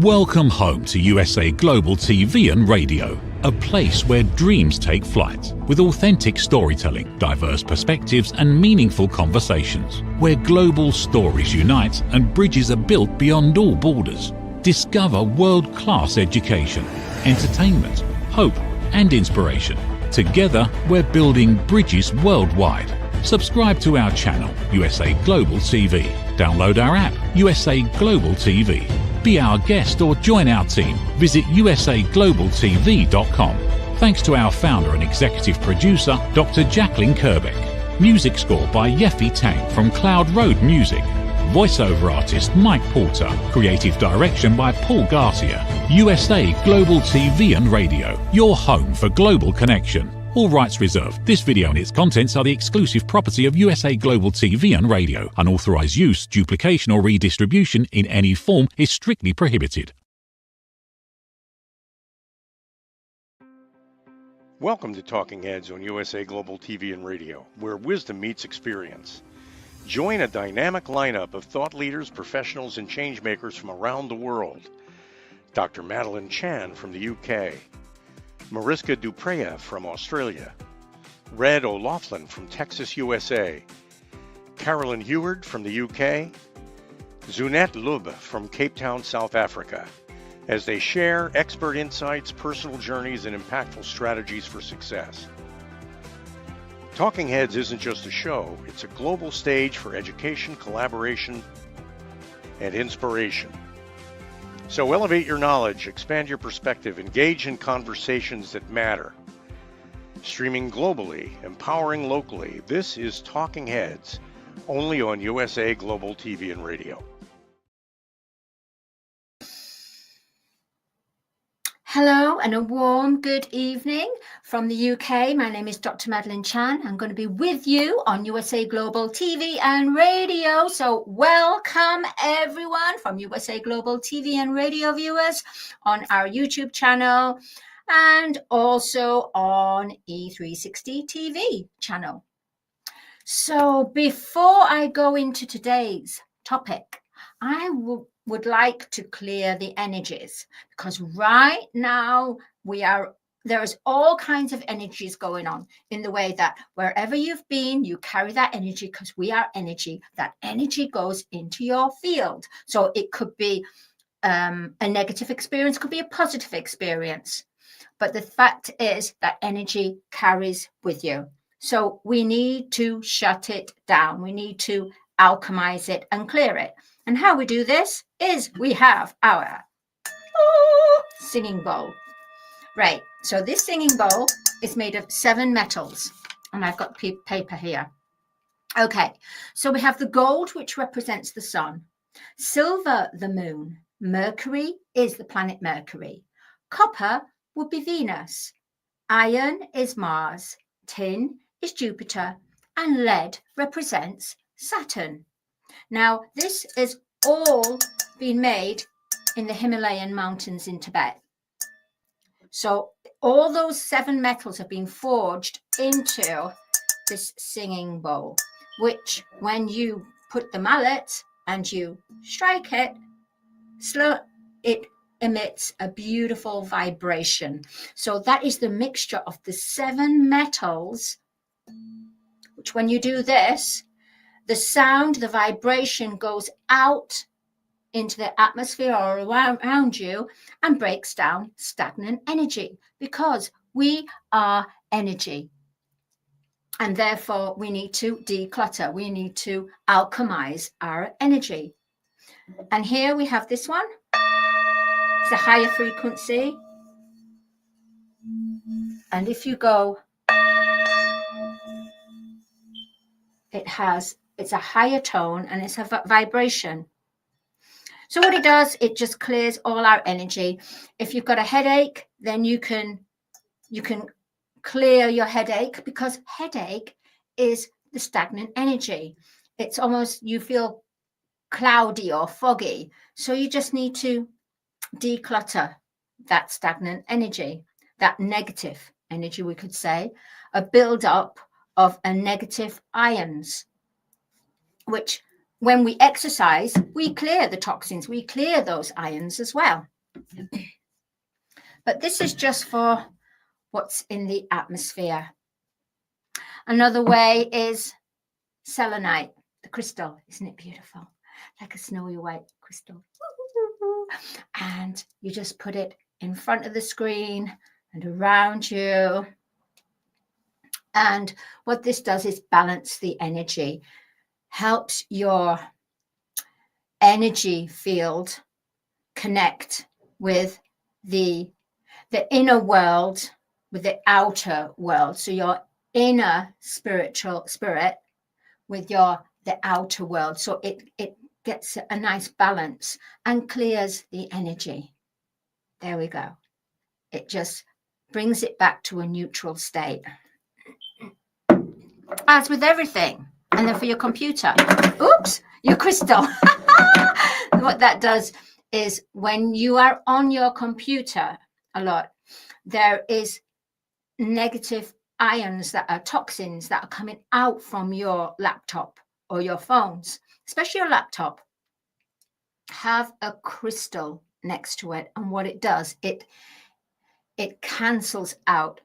Welcome home to USA Global TV and Radio, a place where dreams take flight, with authentic storytelling, diverse perspectives and meaningful conversations, where global stories unite and bridges are built beyond all borders. Discover world-class education, entertainment, hope and inspiration. Together, we're building bridges worldwide. Subscribe to our channel, USA Global TV. Download our app, USA Global TV. Be our guest or join our team. Visit usaglobaltv.com. Thanks to our founder and executive producer, Dr. Jacqueline Kerbeck. Music score by Yeffy Tang from Cloud Road Music. Voiceover artist Mike Porter. Creative direction by Paul Garcia. USA Global TV and Radio. Your home for global connection. All rights reserved. This video and its contents are the exclusive property of USA Global TV and Radio. Unauthorized use, duplication or redistribution in any form is strictly prohibited. Welcome to Talking Heads on USA Global TV and Radio, where wisdom meets experience. Join a dynamic lineup of thought leaders, professionals, and changemakers from around the world. Dr. Madalene Chan from the UK, Mariska Dupreya from Australia, Red O'Loughlin from Texas, USA, Carolyn Heward from the UK, Zunette Lub from Cape Town, South Africa, as they share expert insights, personal journeys, and impactful strategies for success. Talking Heads isn't just a show, it's a global stage for education, collaboration, and inspiration. So elevate your knowledge, expand your perspective, engage in conversations that matter. Streaming globally, empowering locally, this is Talking Heads, only on USA Global TV and Radio. Hello and a warm good evening from the UK. My name is Dr. Madalene Chan. I'm going to be with you on USA Global TV and Radio. So welcome everyone from USA Global TV and Radio viewers on our YouTube channel and also on E360 TV channel. So before I go into today's topic, I would like to clear the energies, because right now there is all kinds of energies going on in the way that wherever you've been, you carry that energy, because we are energy. That energy goes into your field. So it could be a negative experience, could be a positive experience. But the fact is that energy carries with you. So we need to shut it down. We need to alchemize it and clear it. And how we do this is we have our singing bowl. Right, so this singing bowl is made of 7 metals. And I've got paper here. Okay, so we have the gold, which represents the sun. Silver, the moon. Mercury is the planet Mercury. Copper would be Venus. Iron is Mars. Tin is Jupiter. And lead represents Saturn. Now, this is all been made in the Himalayan mountains in Tibet. So all those 7 metals have been forged into this singing bowl, which when you put the mallet and you strike it, it emits a beautiful vibration. So that is the mixture of the 7 metals, which when you do this, the sound, the vibration goes out into the atmosphere or around you and breaks down stagnant energy, because we are energy. And therefore, we need to declutter. We need to alchemize our energy. And here we have this one. It's a higher frequency. And if you go, it's a higher tone and it's a vibration. So what it does, it just clears all our energy. If you've got a headache, then you can clear your headache, because headache is the stagnant energy. It's almost, you feel cloudy or foggy. So you just need to declutter that stagnant energy, that negative energy, we could say, a build-up of a negative ions, which when we exercise, we clear the toxins, we clear those ions as well. But this is just for what's in the atmosphere. Another way is selenite, the crystal. Isn't it beautiful? Like a snowy white crystal. And you just put it in front of the screen and around you. And what this does is balance the energy, helps your energy field connect with the inner world, with the outer world. So your inner spiritual spirit with the outer world. So it gets a nice balance and clears the energy. There we go. It just brings it back to a neutral state. As with everything. And then for your computer, oops, your crystal. What that does is when you are on your computer a lot, there is negative ions that are toxins that are coming out from your laptop or your phones, especially your laptop. Have a crystal next to it, and what it does, it cancels out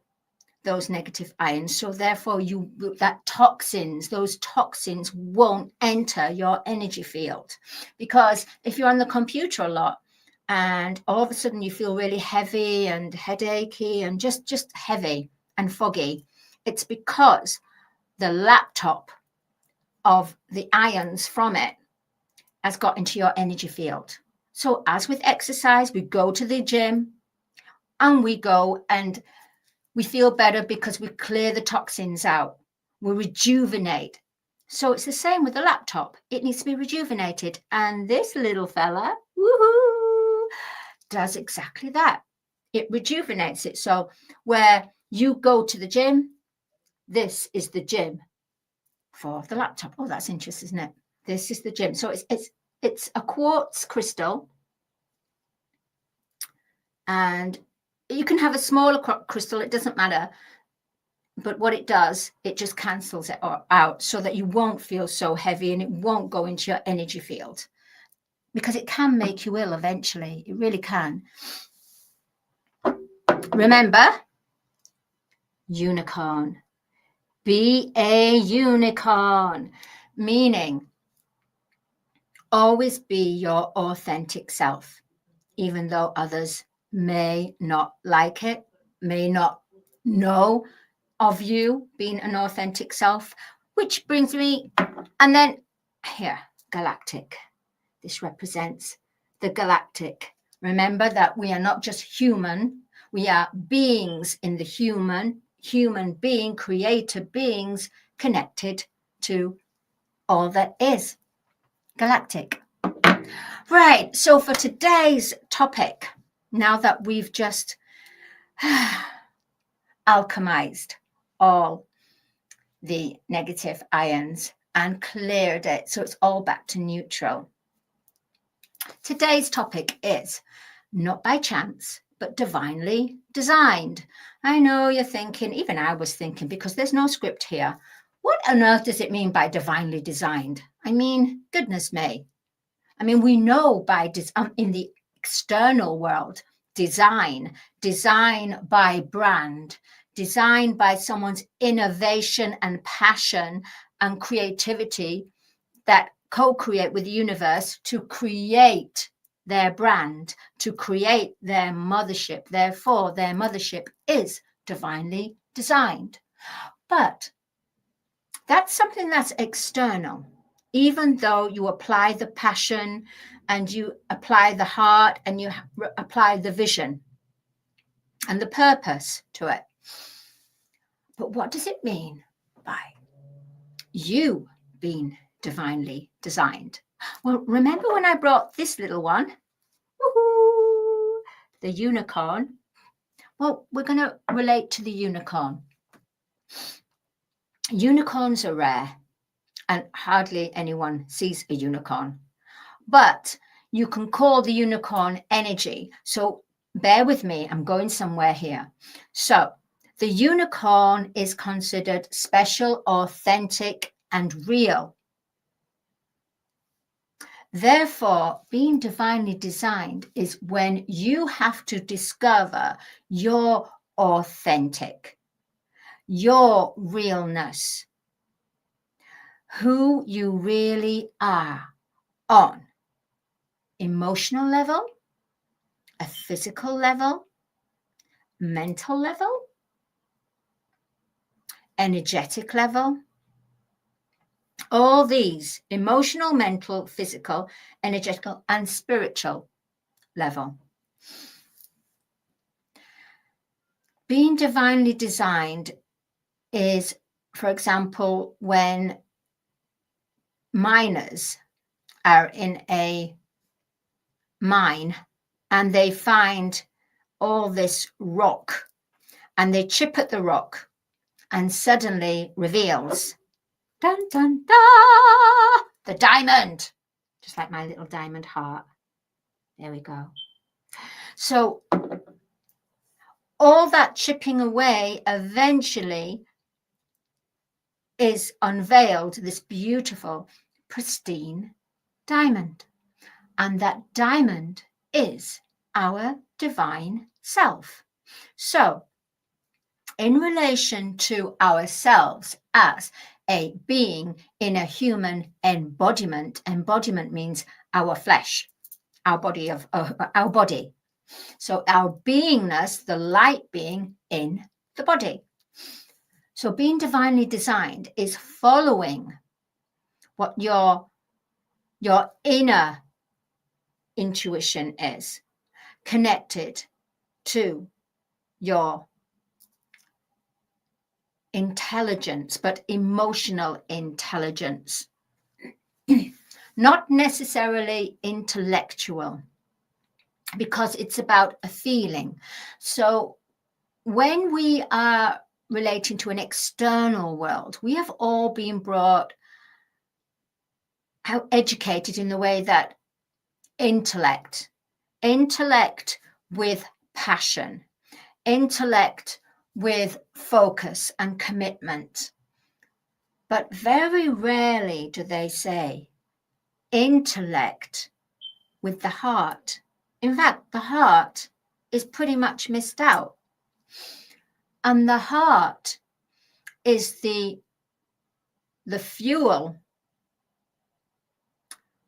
those negative ions. So therefore those toxins won't enter your energy field. Because if you're on the computer a lot and all of a sudden you feel really heavy and headachy and just heavy and foggy, it's because the laptop of the ions from it has got into your energy field. So as with exercise, we go to the gym and we go and we feel better because we clear the toxins out. We rejuvenate. So it's the same with the laptop. It needs to be rejuvenated. And this little fella, woohoo, does exactly that. It rejuvenates it. So where you go to the gym, this is the gym for the laptop. Oh, that's interesting, isn't it? This is the gym. So it's a quartz crystal. And you can have a smaller crystal, it doesn't matter. But what it does, it just cancels it out so that you won't feel so heavy and it won't go into your energy field. Because it can make you ill eventually. It really can. Remember, unicorn. Be a unicorn. Meaning, always be your authentic self, even though others may not like it, may not know of you being an authentic self, which brings me, and then here, galactic. This represents the galactic. Remember that we are not just human, we are beings in the human being, creator beings connected to all that is galactic. Right, so for today's topic, now that we've just alchemized all the negative ions and cleared it, so it's all back to neutral. Today's topic is not by chance, but divinely designed. I know you're thinking, even I was thinking, because there's no script here, what on earth does it mean by divinely designed? I mean, goodness me. I mean, we know by in the external world, design by brand, design by someone's innovation and passion and creativity that co-create with the universe to create their brand, to create their mothership. Therefore, their mothership is divinely designed. But that's something that's external. Even though you apply the passion and you apply the heart and you apply the vision and the purpose to it. But what does it mean by you being divinely designed? Well, remember when I brought this little one, woohoo, the unicorn? Well, we're going to relate to the unicorn. Unicorns are rare. And hardly anyone sees a unicorn. But you can call the unicorn energy. So bear with me, I'm going somewhere here. So the unicorn is considered special, authentic, and real. Therefore, being divinely designed is when you have to discover your authentic, your realness, who you really are on emotional level, a physical level, mental level, energetic level. All these emotional, mental, physical, energetical, and spiritual level. Being divinely designed is, for example, when miners are in a mine and they find all this rock and they chip at the rock and suddenly reveals, dun, dun, dun, the diamond, just like my little diamond heart. There we go. So all that chipping away eventually is unveiled, this beautiful, pristine diamond. And that diamond is our divine self. So, in relation to ourselves as a being in a human embodiment, embodiment means our flesh, our body our body. So our beingness, the light being in the body. So being divinely designed is following what your inner intuition is, connected to your intelligence, but emotional intelligence, not necessarily intellectual, because it's about a feeling. So when we are relating to an external world, we have all been brought out, educated in the way that intellect with passion, intellect with focus and commitment. But very rarely do they say intellect with the heart. In fact, the heart is pretty much missed out. And the heart is the fuel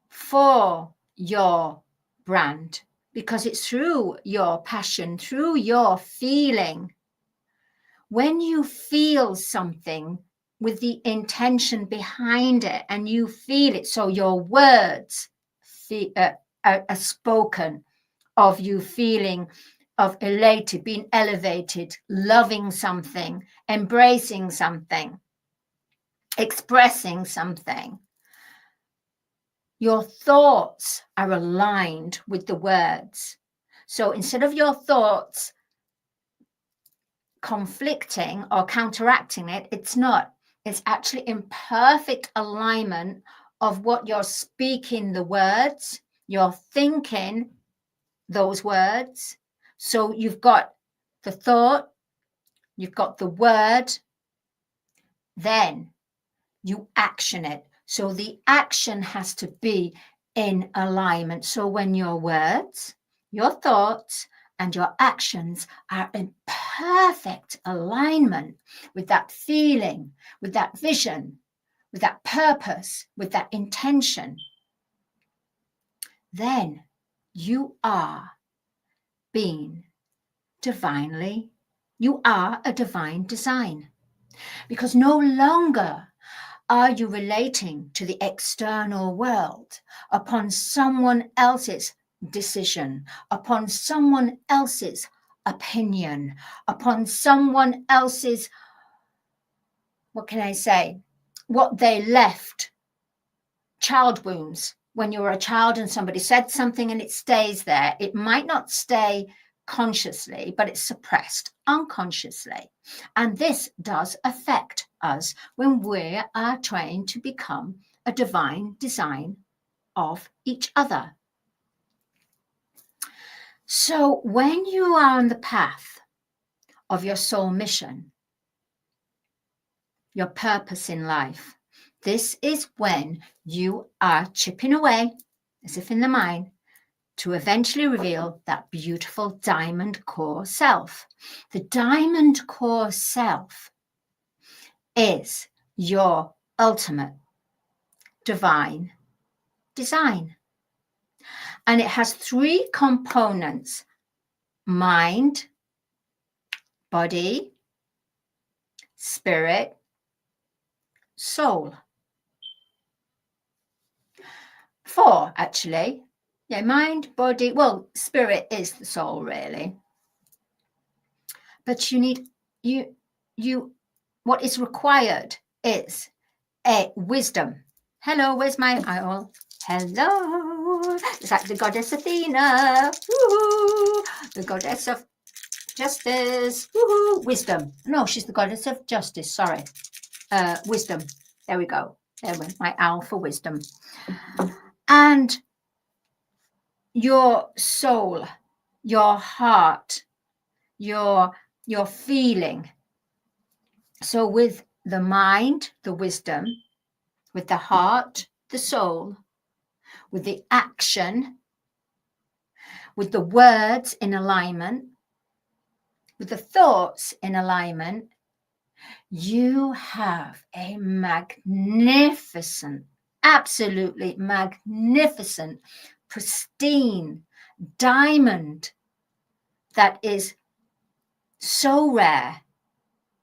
for your brand, because it's through your passion, through your feeling. When you feel something with the intention behind it and you feel it, so your words are spoken of you feeling of elated, being elevated, loving something, embracing something, expressing something. Your thoughts are aligned with the words. So instead of your thoughts conflicting or counteracting it, it's not. It's actually in perfect alignment of what you're speaking, the words, you're thinking those words. So you've got the thought, you've got the word, then you action it. So the action has to be in alignment. So when your words, your thoughts, and your actions are in perfect alignment with that feeling, with that vision, with that purpose, with that intention, then you are being divinely, you are a divine design. Because no longer are you relating to the external world upon someone else's decision, upon someone else's opinion, upon someone else's, what can I say, what they left, child wounds. When you were a child and somebody said something and it stays there, it might not stay consciously, but it's suppressed unconsciously. And this does affect us when we are trying to become a divine design of each other. So when you are on the path of your soul mission, your purpose in life, this is when you are chipping away as if in the mind, to eventually reveal that beautiful diamond core self. The diamond core self is your ultimate divine design. And it has 3 components: mind, body, spirit, soul. 4, actually. Yeah, mind, body, well, spirit is the soul, really. But what is required is a wisdom. Hello, where's my owl? Hello. It's like the goddess Athena. Woo-hoo. The goddess of justice. Woo-hoo. Wisdom. No, she's the goddess of justice. Sorry. Wisdom. There we go. There went my owl for wisdom. And your soul, your heart, your feeling. So with the mind, the wisdom, with the heart, the soul, with the action, with the words in alignment, with the thoughts in alignment, you have a magnificent, absolutely magnificent, pristine diamond that is so rare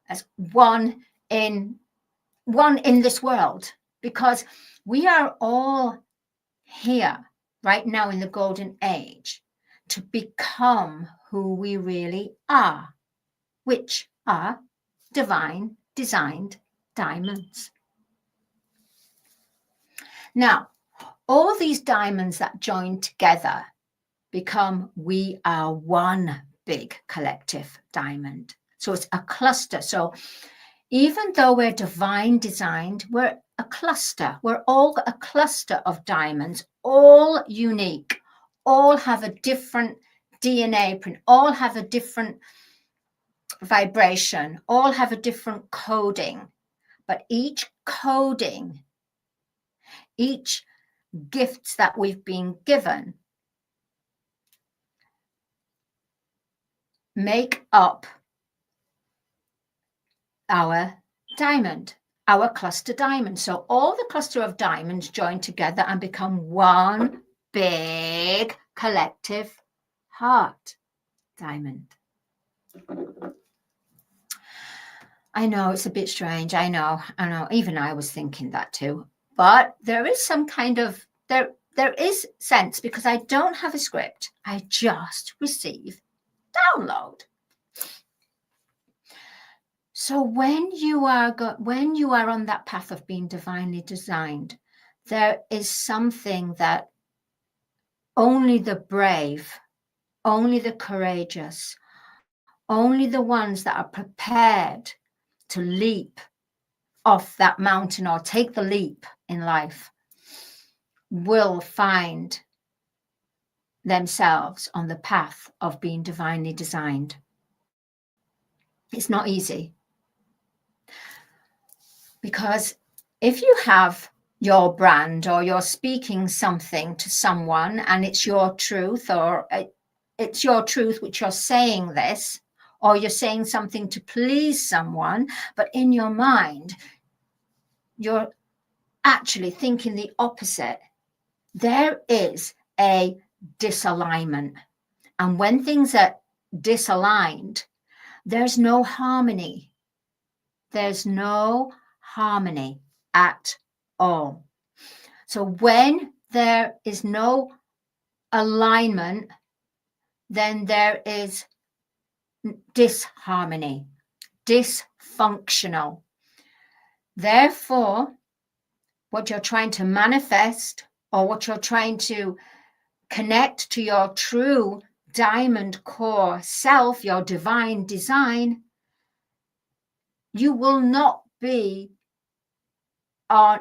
as one in this world, because we are all here right now in the golden age to become who we really are, which are divine designed diamonds. Now, all these diamonds that join together become we are one big collective diamond. So it's a cluster. So even though we're divine designed, we're a cluster. We're all a cluster of diamonds, all unique, all have a different DNA print, all have a different vibration, all have a different coding. But each coding, each gifts that we've been given make up our diamond, our cluster diamond. So all the cluster of diamonds join together and become one big collective heart diamond. I know it's a bit strange. I know. Even I was thinking that too. But there is some kind of, there is sense, because I don't have a script. I just receive download. So when you are on that path of being divinely designed, there is something that only the brave, only the courageous, only the ones that are prepared to leap off that mountain or take the leap in life will find themselves on the path of being divinely designed. It's not easy. Because if you have your brand or you're speaking something to someone and it's your truth, or it's your truth which you're saying this, or you're saying something to please someone, but in your mind, you're actually thinking the opposite, there is a disalignment. And when things are disaligned, there's no harmony. There's no harmony at all. So when there is no alignment, then there is disharmony, dysfunctional. Therefore, what you're trying to manifest, or what you're trying to connect to your true diamond core self, your divine design, you will not be,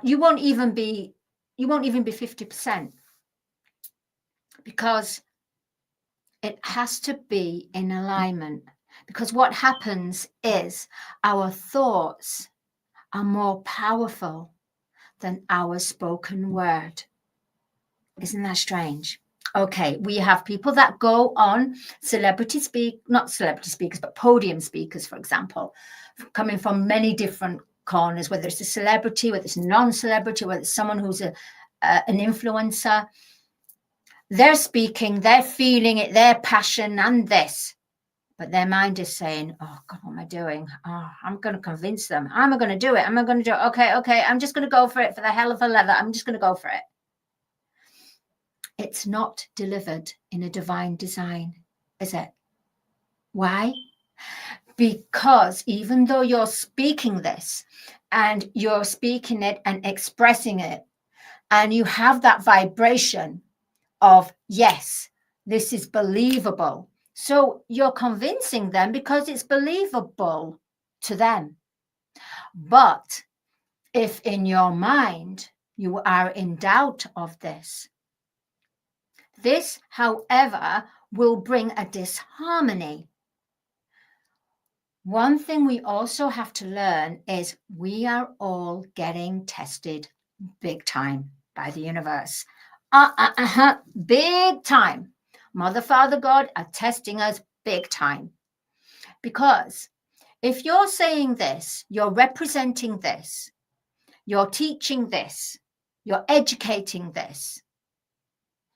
you won't even be 50%, because it has to be in alignment. Because what happens is our thoughts are more powerful than our spoken word. Isn't that strange? Okay, we have people that go on not celebrity speakers, but podium speakers, for example, coming from many different corners, whether it's a celebrity, whether it's a non-celebrity, whether it's someone who's an influencer. They're speaking, they're feeling it, their passion and this. But their mind is saying, oh, God, what am I doing? Oh, I'm going to convince them. Am I going to do it? Am I going to do it? Okay, I'm just going to go for it for the hell of a leather. I'm just going to go for it. It's not delivered in a divine design, is it? Why? Because even though you're speaking this and you're speaking it and expressing it, and you have that vibration of, yes, this is believable. So you're convincing them because it's believable to them. But if in your mind you are in doubt of this, however, will bring a disharmony. One thing we also have to learn is we are all getting tested big time by the universe. Big time. Mother, Father, God are testing us big time. Because if you're saying this, you're representing this, you're teaching this, you're educating this,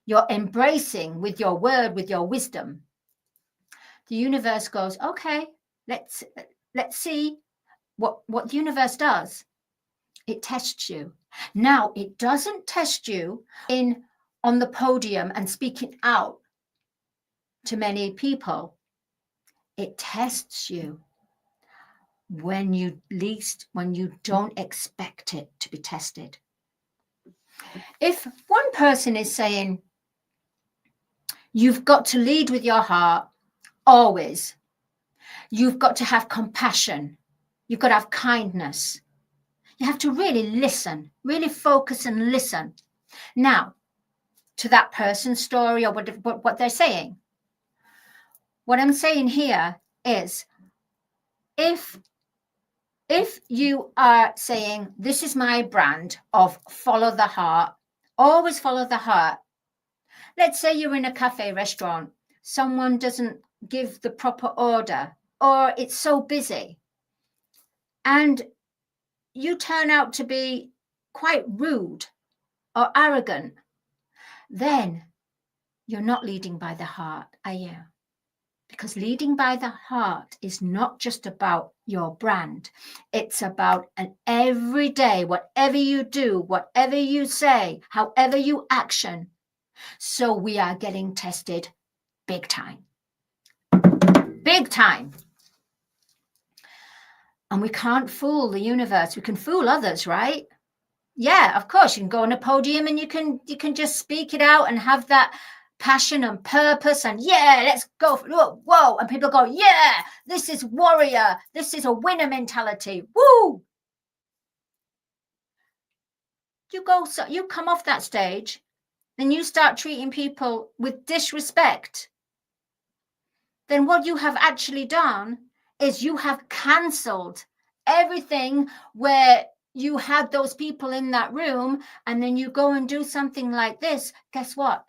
you're embracing with your word, with your wisdom, the universe goes, okay, let's see what the universe does. It tests you. Now, it doesn't test you on the podium and speaking out to many people. It tests you when you don't expect it to be tested. If one person is saying, you've got to lead with your heart, always. You've got to have compassion. You've got to have kindness. You have to really listen, really focus and listen. Now, to that person's story or what they're saying. What I'm saying here is, if you are saying, this is my brand of follow the heart, always follow the heart. Let's say you're in a cafe restaurant, someone doesn't give the proper order, or it's so busy, and you turn out to be quite rude or arrogant, then you're not leading by the heart, are you? Because leading by the heart is not just about your brand. It's about an everyday, whatever you do, whatever you say, however you action. So we are getting tested big time. Big time. And we can't fool the universe. We can fool others, right? Yeah, of course. You can go on a podium and you can just speak it out and have that passion and purpose and yeah, let's go. Whoa. And people go, yeah, this is warrior. This is a winner mentality. Woo. You come off that stage and you start treating people with disrespect. Then what you have actually done is you have cancelled everything where you had those people in that room, and then you go and do something like this. Guess what?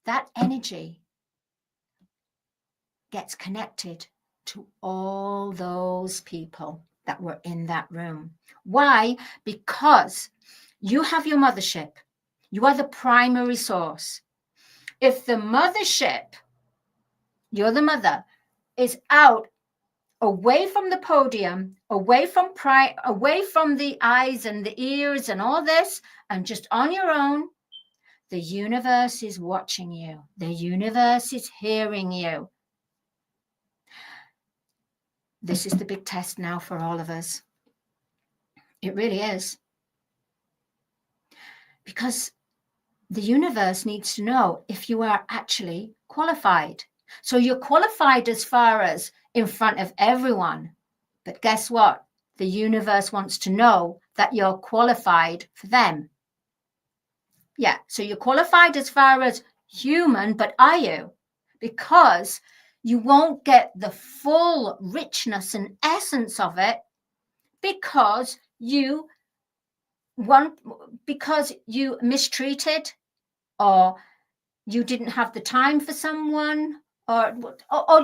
That energy gets connected to all those people that were in that room. Why? Because you have your mothership. You are the primary source. If the mothership, you're the mother, is out away from the podium, away from the eyes and the ears and all this, and just on your own, the universe is watching you. The universe is hearing you. This is the big test now for all of us. It really is. Because the universe needs to know if you are actually qualified. So you're qualified as far as in front of everyone. But guess what? The universe wants to know that you're qualified for them. Yeah, so you're qualified as far as human, but are you? Because you won't get the full richness and essence of it because you because you mistreated, or you didn't have the time for someone, or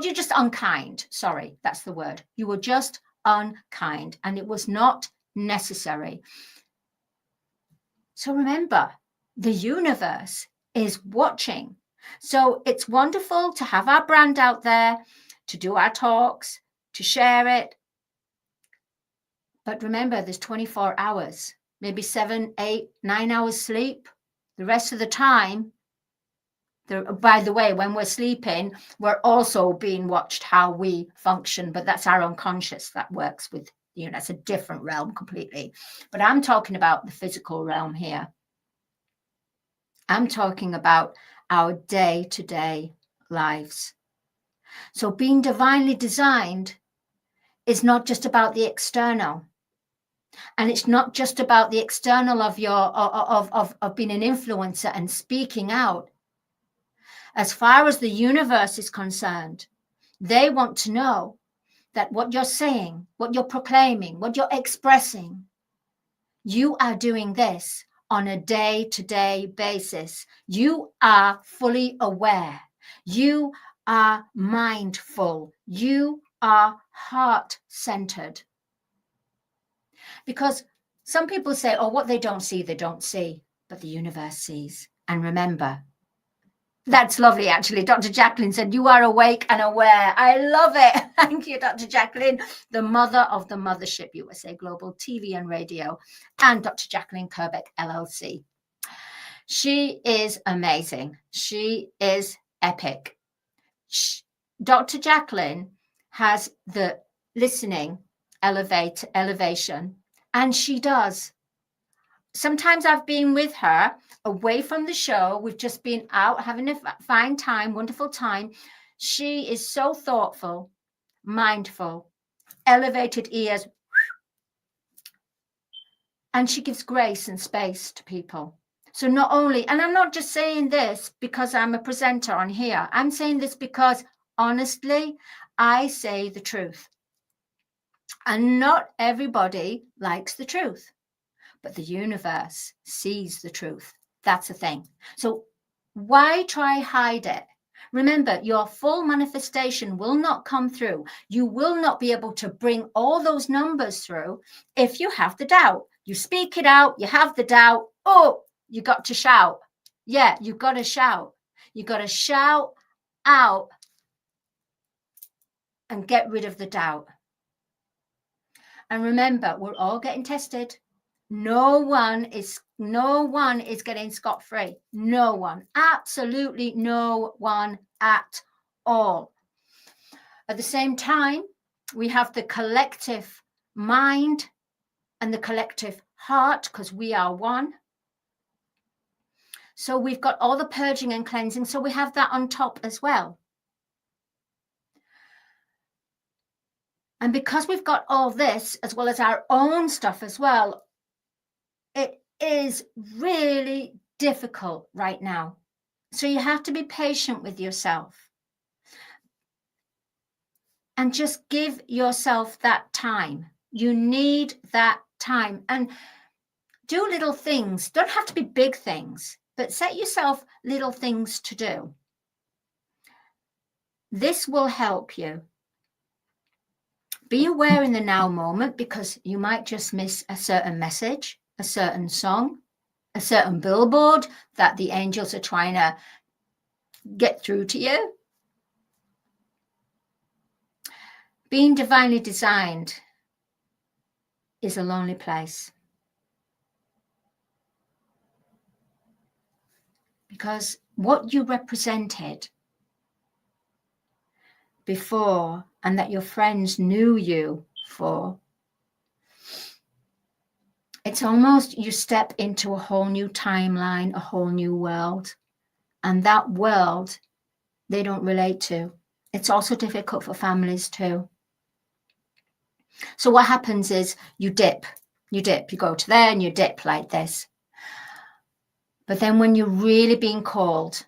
you're just unkind. Sorry, that's the word. You were just unkind, and it was not necessary. So remember, the universe is watching. So it's wonderful to have our brand out there, to do our talks, to share it. But remember, there's 24 hours, maybe 7, 8, 9 hours sleep. The rest of the time, by the way, when we're sleeping, we're also being watched how we function, but that's our unconscious that works with, that's a different realm completely. But I'm talking about the physical realm here. I'm talking about our day-to-day lives. So being divinely designed is not just about the external. And it's not just about the external of your of being an influencer and speaking out. As far as the universe is concerned, they want to know that what you're saying, what you're proclaiming, what you're expressing, you are doing this on a day-to-day basis. You are fully aware. You are mindful. You are heart-centered. Because some people say, oh, what they don't see, they don't see, but the universe sees. And remember, that's lovely, actually. Dr. Jacqueline said, you are awake and aware. I love it. Thank you, Dr. Jacqueline, the mother of the Mothership USA Global TV and Radio, and Dr. Jacqueline Kerbeck, LLC. She is amazing. She is epic. Dr. Jacqueline has the listening elevation, and she does. Sometimes I've been with her away from the show. We've just been out having a fine time, wonderful time. She is so thoughtful, mindful, elevated ears, and she gives grace and space to people. So not only, and I'm not just saying this because I'm a presenter on here. I'm saying this because, honestly, I say the truth. And not everybody likes the truth. But the universe sees the truth. That's the thing. So why try hide it? Remember, your full manifestation will not come through. You will not be able to bring all those numbers through if you have the doubt. You speak it out, you have the doubt. Oh, you got to shout. Yeah, you got to shout. You got to shout out and get rid of the doubt. And remember, we're all getting tested. No one is getting scot-free. No one, absolutely no one at all. At the same time, we have the collective mind and the collective heart, because we are one. So we've got all the purging and cleansing. So we have that on top as well. And because we've got all this, as well as our own stuff as well, it is really difficult right now. So you have to be patient with yourself. And just give yourself that time. You need that time. And do little things. Don't have to be big things, but set yourself little things to do. This will help you. Be aware in the now moment, because you might just miss a certain message, a certain song, a certain billboard that the angels are trying to get through to you. Being divinely designed is a lonely place. Because what you represented before, and that your friends knew you for, it's almost you step into a whole new timeline, a whole new world. And that world, they don't relate to. It's also difficult for families too. So what happens is you dip, you go to there and you dip like this. But then when you're really being called,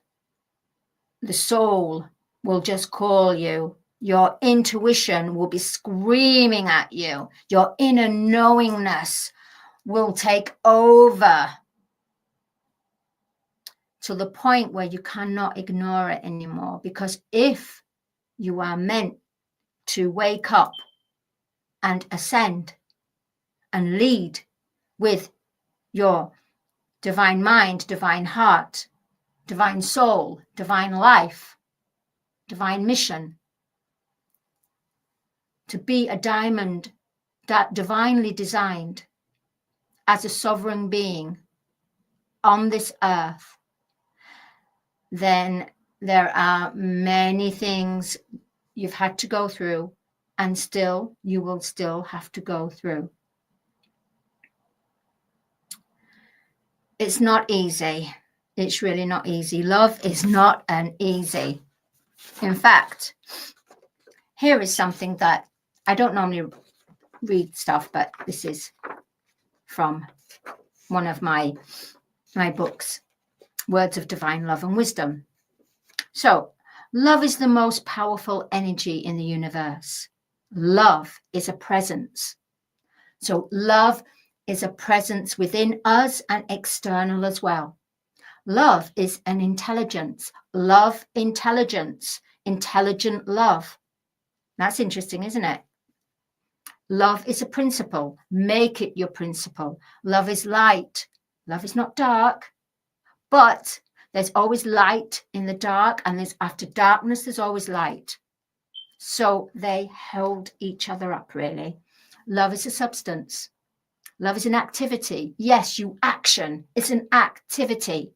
the soul will just call you. Your intuition will be screaming at you. Your inner knowingness will take over to the point where you cannot ignore it anymore. Because if you are meant to wake up and ascend and lead with your divine mind, divine heart, divine soul, divine life, divine mission, to be a diamond that divinely designed as a sovereign being on this earth, then there are many things you've had to go through, and still you will still have to go through. It's not easy. It's really not easy. Love is not an easy. In fact, here is something that I don't normally read stuff, but this is from one of my books, Words of Divine Love and Wisdom. So, love is the most powerful energy in the universe. Love is a presence. So, love is a presence within us and external as well. Love is an intelligence. Love, intelligence, intelligent love. That's interesting, isn't it? Love is a principle. Make it your principle. Love is light. Love is not dark, but there's always light in the dark, and after darkness, there's always light. So they hold each other up, really. Love is a substance. Love is an activity. Yes, you action. It's an activity.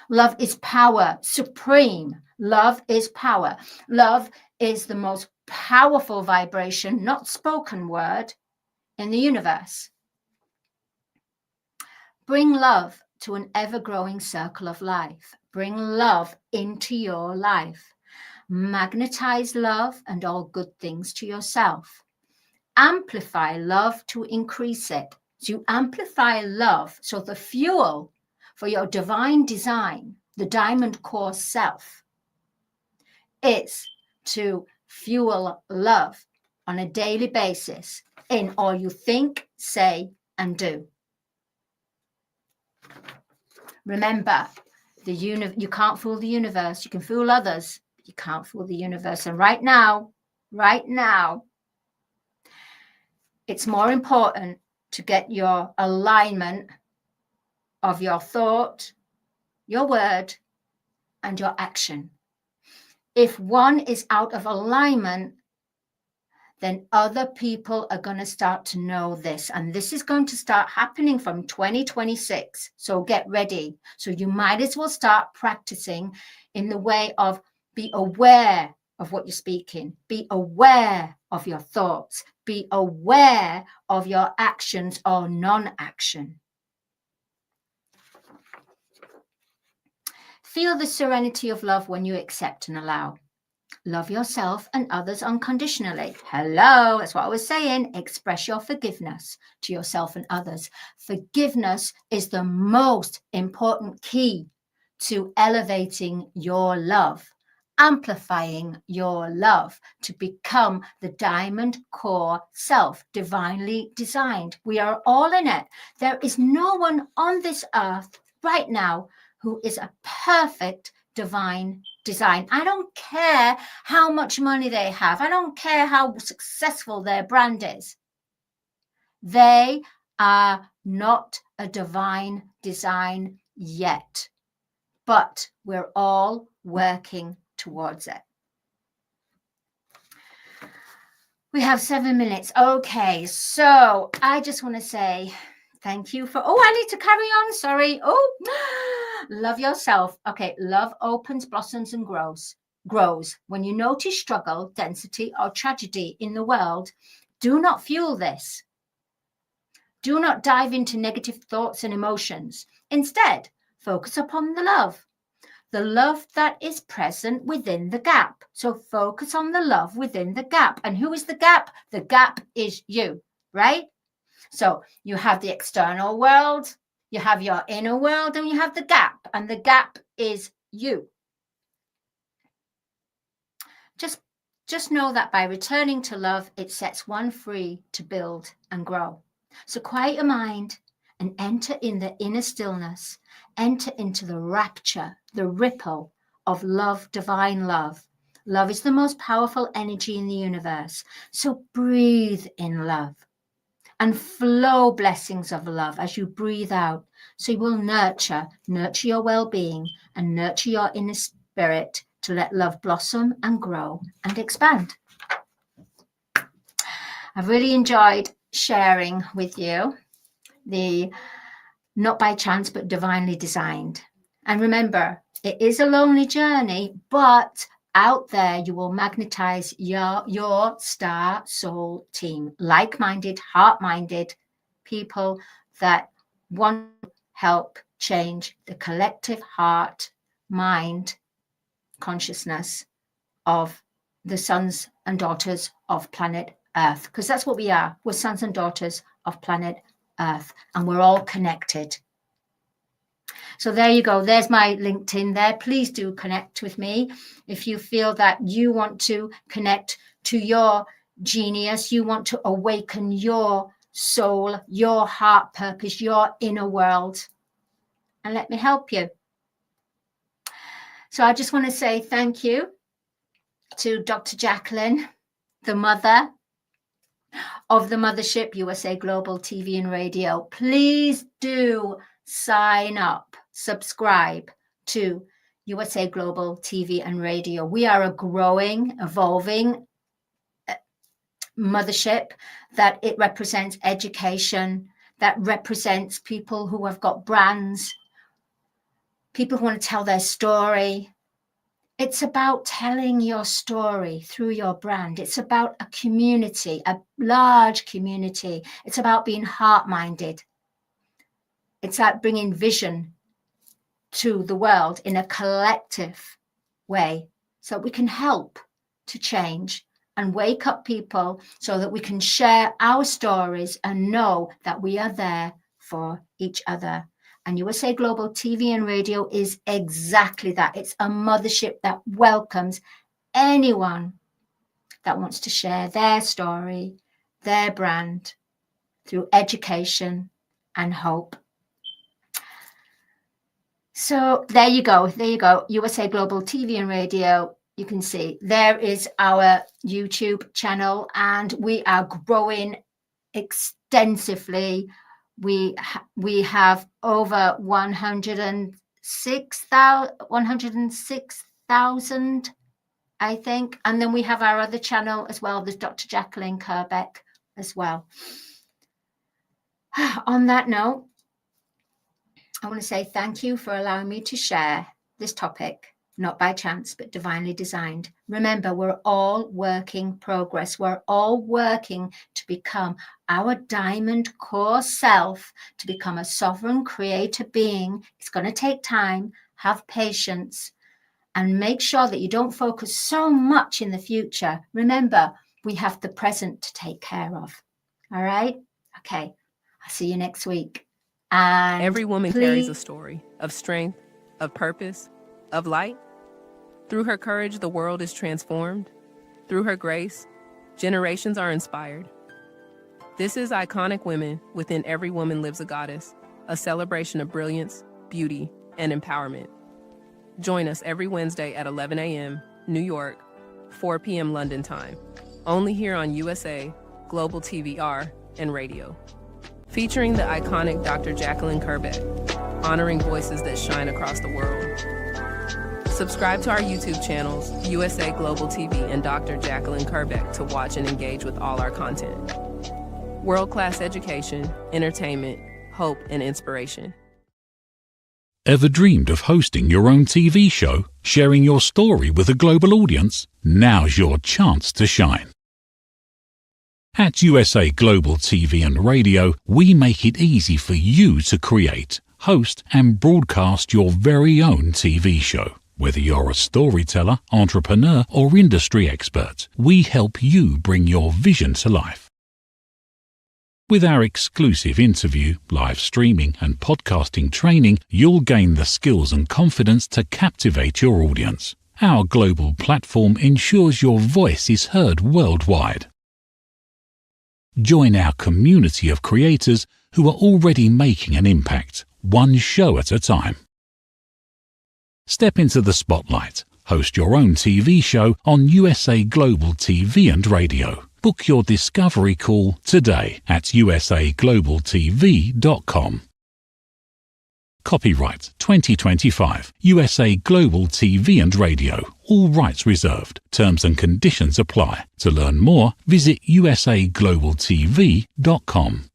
Love is power, supreme. Love is power. Love is the most powerful vibration, not spoken word, in the universe. Bring love to an ever-growing circle of life. Bring love into your life. Magnetize love and all good things to yourself. Amplify love to increase it. So you amplify love. So the fuel for your divine design, the diamond core self, is to fuel love on a daily basis in all you think, say, and do. Remember, you can't fool the universe. You can fool others, but you can't fool the universe. And right now, it's more important to get your alignment of your thought, your word, and your action. If one is out of alignment, then other people are going to start to know this. And this is going to start happening from 2026. So get ready. So you might as well start practicing in the way of be aware of what you're speaking. Be aware of your thoughts. Be aware of your actions or non-action. Feel the serenity of love when you accept and allow. Love yourself and others unconditionally. Hello, that's what I was saying. Express your forgiveness to yourself and others. Forgiveness is the most important key to elevating your love, amplifying your love to become the diamond core self, divinely designed. We are all in it. There is no one on this earth right now who is a perfect divine design. I don't care how much money they have. I don't care how successful their brand is. They are not a divine design yet, but we're all working towards it. We have 7 minutes. Okay, so I just want to say thank you for, I need to carry on. Sorry. Love yourself. Okay, love opens, blossoms, and grows. When you notice struggle, density, or tragedy in the world, do not fuel this. Do not dive into negative thoughts and emotions. Instead, focus upon the love that is present within the gap. So focus on the love within the gap. And who is the gap? The gap is you, right? So you have the external world, you have your inner world, and you have the gap. And the gap is you. Just know that by returning to love, it sets one free to build and grow. So quiet your mind and enter in the inner stillness. Enter into the rapture, the ripple of love, divine love. Love is the most powerful energy in the universe. So breathe in love and flow blessings of love as you breathe out. So you will nurture your well-being and nurture your inner spirit to let love blossom and grow and expand. I've really enjoyed sharing with you the not by chance, but divinely designed. And remember, it is a lonely journey, but out there you will magnetize your star soul team, like-minded, heart-minded people that want to help change the collective heart, mind, consciousness of the sons and daughters of planet Earth, because that's what we are. We're sons and daughters of planet Earth, and we're all connected. So there you go. There's my LinkedIn there. Please do connect with me if you feel that you want to connect to your genius, you want to awaken your soul, your heart purpose, your inner world, and let me help you. So I just want to say thank you to Dr. Jacqueline, the mother of the mothership, USA Global TV and Radio. Please do sign up, subscribe to USA Global TV and Radio. We are a growing, evolving mothership that it represents education, that represents people who have got brands, people who want to tell their story. It's about telling your story through your brand. It's about a community, a large community. It's about being heart-minded. It's about bringing vision to the world in a collective way so we can help to change and wake up people so that we can share our stories and know that we are there for each other. And USA Global TV and Radio is exactly that. It's a mothership that welcomes anyone that wants to share their story, their brand, through education and hope. So there you go. There you go. USA Global TV and Radio. You can see there is our YouTube channel, and we are growing extensively. We have over 106,000, I think. And then we have our other channel as well. There's Dr. Jacqueline Kerbeck as well. On that note, I want to say thank you for allowing me to share this topic, not by chance, but divinely designed. Remember, we're all work in progress. We're all working to become our diamond core self, to become a sovereign creator being. It's going to take time. Have patience and make sure that you don't focus so much in the future. Remember, we have the present to take care of. All right? Okay. I'll see you next week. And every woman carries a story of strength, of purpose, of light. Through her courage, the world is transformed. Through her grace, generations are inspired. This is Iconic Women. Within every woman lives a goddess, a celebration of brilliance, beauty, and empowerment. Join us every Wednesday at 11 a.m. New York, 4 p.m. London time. Only here on USA, Global TVR, and Radio. Featuring the iconic Dr. Jacqueline Kerbeck, honoring voices that shine across the world. Subscribe to our YouTube channels, USA Global TV and Dr. Jacqueline Kerbeck, to watch and engage with all our content. World-class education, entertainment, hope, and inspiration. Ever dreamed of hosting your own TV show, sharing your story with a global audience? Now's your chance to shine. At USA Global TV and Radio, we make it easy for you to create, host, and broadcast your very own TV show. Whether you're a storyteller, entrepreneur, or industry expert, we help you bring your vision to life. With our exclusive interview, live streaming, and podcasting training, you'll gain the skills and confidence to captivate your audience. Our global platform ensures your voice is heard worldwide. Join our community of creators who are already making an impact, one show at a time. Step into the spotlight. Host your own TV show on USA Global TV and Radio. Book your discovery call today at usaglobaltv.com. Copyright 2025 USA Global TV and Radio. All rights reserved. Terms and conditions apply. To learn more, visit usaglobaltv.com.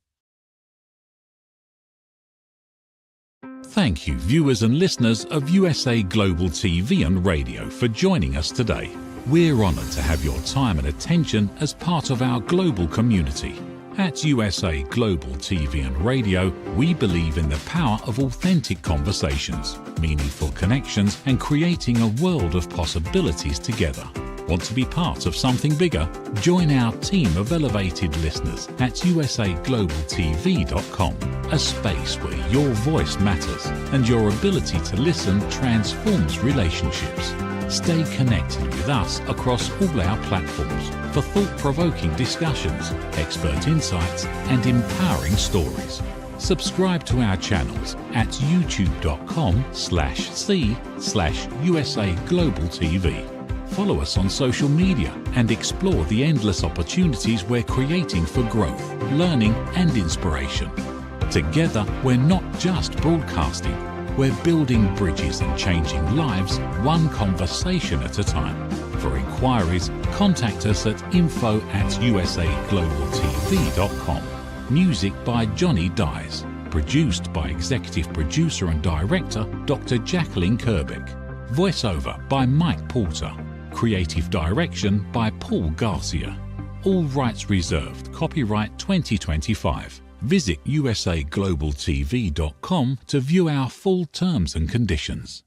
Thank you, viewers and listeners of USA Global TV and Radio, for joining us today. We're honoured to have your time and attention as part of our global community. At USA Global TV and Radio, we believe in the power of authentic conversations, meaningful connections, and creating a world of possibilities together. Want to be part of something bigger? Join our team of elevated listeners at usaglobaltv.com, a space where your voice matters and your ability to listen transforms relationships. Stay connected with us across all our platforms for thought-provoking discussions, expert insights, and empowering stories. Subscribe to our channels at youtube.com/c/USAGlobalTV. Follow us on social media and explore the endless opportunities we're creating for growth, learning, and inspiration. Together, we're not just broadcasting, we're building bridges and changing lives one conversation at a time. For inquiries, contact us at info@usaglobaltv.com. Music by Johnny Dyes. Produced by Executive Producer and Director Dr. Jacqueline Kerbeck. Voiceover by Mike Porter. Creative Direction by Paul Garcia. All rights reserved. Copyright 2025. Visit usaglobaltv.com to view our full terms and conditions.